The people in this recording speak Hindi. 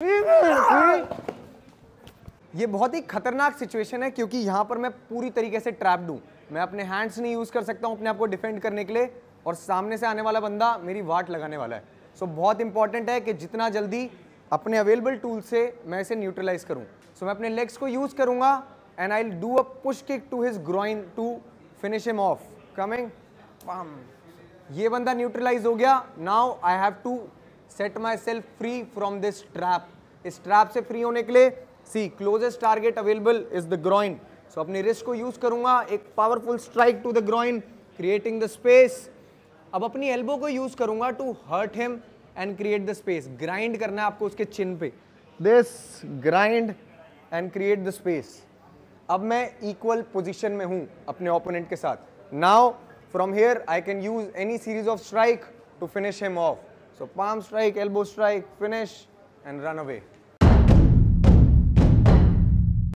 ये बहुत ही खतरनाक सिचुएशन है क्योंकि यहाँ पर मैं पूरी तरीके से ट्रैप्ड हूँ। मैं अपने हैंड्स नहीं यूज कर सकता हूँ अपने आप को डिफेंड करने के लिए, और सामने से आने वाला बंदा मेरी वाट लगाने वाला है। सो बहुत इंपॉर्टेंट है कि जितना जल्दी अपने अवेलेबल टूल से मैं इसे न्यूट्रलाइज करूँ। सो मैं अपने लेग्स को यूज करूंगा and I will do a push kick to his groin to finish him off. Coming, ये बंदा न्यूट्रलाइज हो गया। Now I have to set my self free from this trap. इस ट्रैप से फ्री होने के लिए see closest target available is the groin. So अपनी रिस्ट को यूज करूंगा, एक powerful strike to the groin, creating the space. अब अपनी एल्बो को यूज करूंगा to hurt him and create the space. Grind करना है आपको उसके चिन पे, this grind and create the space. अब मैं इक्वल पोजीशन में हूं अपने ओपोनेंट के साथ। Now from here I can use any series of strike to finish him off. So palm strike, elbow strike, finish and run away.